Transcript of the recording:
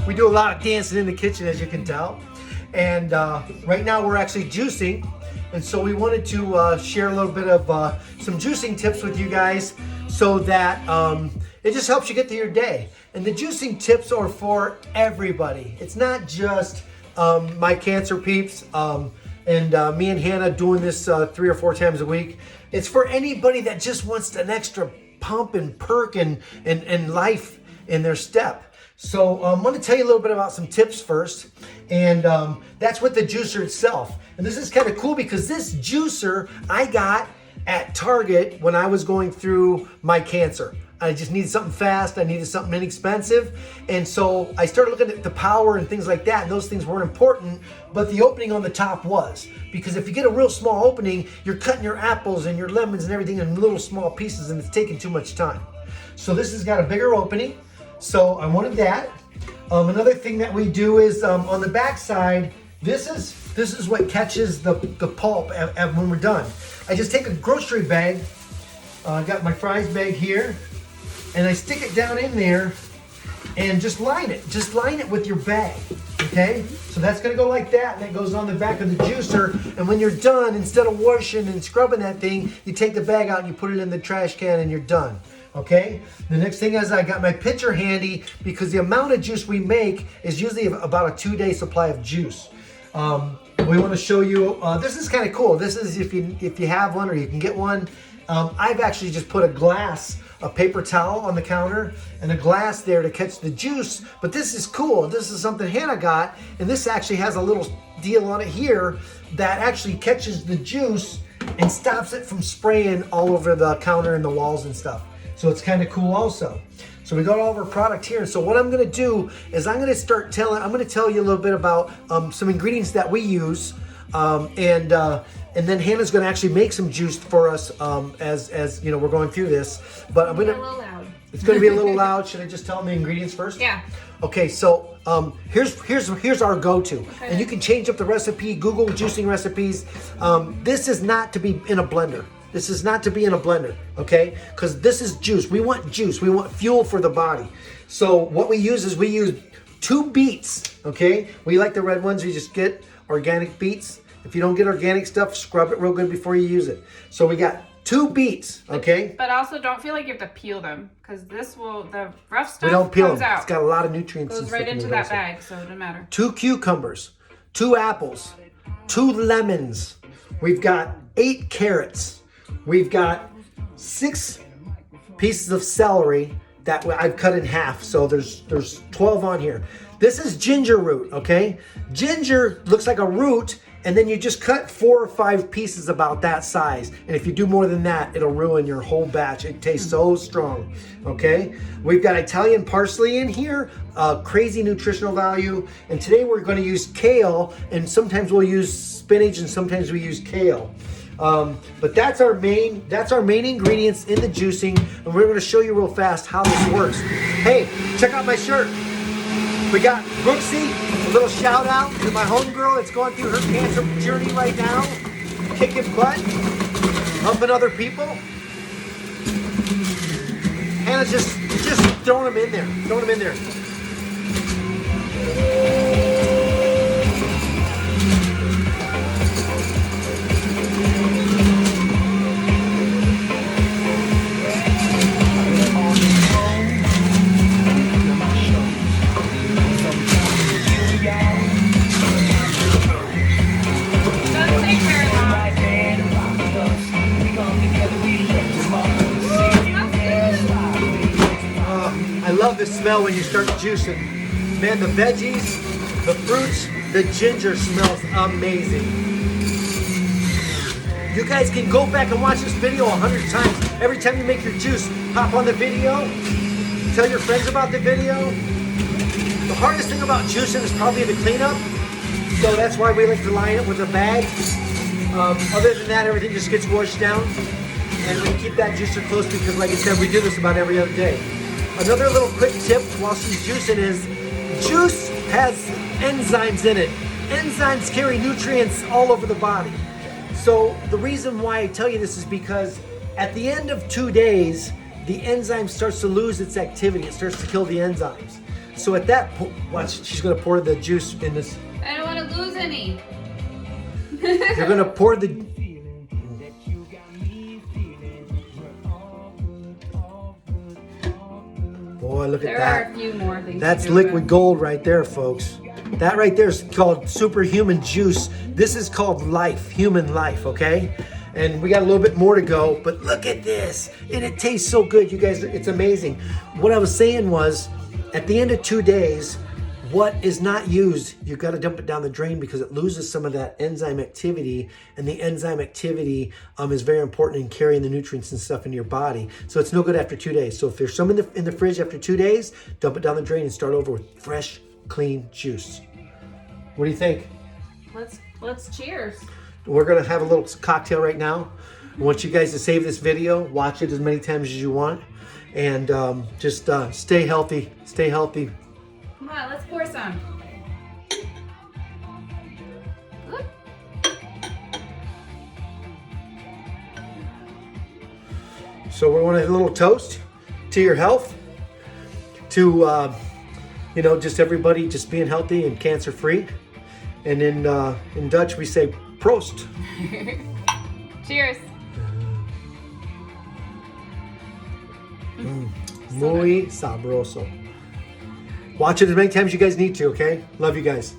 We do a lot of dancing in the kitchen, as you can tell. And right now we're actually juicing. And so we wanted to share a little bit of some juicing tips with you guys so that it just helps you get through your day. And the juicing tips are for everybody. It's not just my cancer peeps and me and Hannah doing this 3 or 4 times a week. It's for anybody that just wants an extra pump and perk and life in their step. So I'm going to tell you a little bit about some tips first, and that's with the juicer itself. And this is kind of cool because this juicer I got at Target when I was going through my cancer. I just needed something fast, I needed something inexpensive, and so I started looking at the power and things like that, and those things weren't important, but the opening on the top was. Because if you get a real small opening, you're cutting your apples and your lemons and everything in little small pieces, and it's taking too much time. So this has got a bigger opening. So I wanted that. Another thing that we do is on the back side, this is what catches the pulp when we're done. I just take a grocery bag, I got my fries bag here, and I stick it down in there and just line it. Just line it with your bag, okay? So that's gonna go like that, and that goes on the back of the juicer. And when you're done, instead of washing and scrubbing that thing, you take the bag out and you put it in the trash can and you're done. Okay, the next thing is I got my pitcher handy because the amount of juice we make is usually about a 2-day supply of juice. We want to show you, this is kind of cool. This is if you have one or you can get one. I've actually just put a paper towel on the counter and a glass there to catch the juice. But this is cool. This is something Hannah got, and this actually has a little deal on it here that actually catches the juice and stops it from spraying all over the counter and the walls and stuff. So it's kind of cool also. So we got all of our product here. So what I'm gonna do is I'm gonna tell you a little bit about some ingredients that we use. And then Hannah's gonna actually make some juice for us as you know, we're going through this. But I'm gonna, a little loud. It's gonna be a little loud. Should I just tell them the ingredients first? Yeah. Okay, so here's our go-to. Okay. And you can change up the recipe, Google juicing recipes. This is not to be in a blender. This is not to be in a blender, okay? Because this is juice. We want juice. We want fuel for the body. So what we use is we use 2 beets, okay? We like the red ones. You just get organic beets. If you don't get organic stuff, scrub it real good before you use it. So we got 2 beets, okay? But also don't feel like you have to peel them because the rough stuff we don't peel comes them. out. It's got a lot of nutrients. Goes right into that bag, so it doesn't matter. 2 cucumbers, 2 apples, 2 lemons. We've got 8 carrots. We've got 6 pieces of celery that I've cut in half. So there's 12 on here. This is ginger root, okay? Ginger looks like a root, and then you just cut 4 or 5 pieces about that size. And if you do more than that, it'll ruin your whole batch. It tastes so strong, okay? We've got Italian parsley in here, crazy nutritional value. And today we're gonna use kale, and sometimes we'll use spinach, and sometimes we use kale. But that's our main ingredients in the juicing, and we're going to show you real fast how this works. Hey, check out my shirt. We got Brooksy, a little shout out to my homegirl that's going through her cancer journey right now, kicking butt, helping other people. Hannah's just throwing them in there, I love the smell when you start juicing. Man, the veggies, the fruits, the ginger smells amazing. You guys can go back and watch this video 100 times. Every time you make your juice, hop on the video, tell your friends about the video. The hardest thing about juicing is probably the cleanup, so that's why we like to line it with a bag. Other than that, everything just gets washed down, and we keep that juicer close because, like I said, we do this about every other day. Another little quick tip while she's juicing is juice has enzymes in it. Enzymes carry nutrients all over the body. So the reason why I tell you this is because at the end of 2 days, the enzyme starts to lose its activity. It starts to kill the enzymes. So at that point, watch, she's gonna pour the juice in this. I don't want to lose any. You're gonna pour the. Boy, look at There that. are a few more things. That's to do liquid with. gold right there, folks. That right there is called superhuman juice. This is called life, human life, okay? And we got a little bit more to go, but look at this. And it tastes so good, you guys. It's amazing. What I was saying was, at the end of 2 days, what is not used, you've got to dump it down the drain because it loses some of that enzyme activity. And the enzyme activity is very important in carrying the nutrients and stuff into your body. So it's no good after 2 days. So if there's some in the fridge after 2 days, dump it down the drain and start over with fresh, clean juice. What do you think? Let's cheers. We're gonna have a little cocktail right now. I want you guys to save this video, watch it as many times as you want, and just stay healthy. Stay healthy. Come on, let's pour some. Look. So we want to have a little toast to your health, to just everybody just being healthy and cancer free. And in Dutch we say Prost. Cheers. Muy sabroso. Watch it as many times as you guys need to, okay? Love you guys.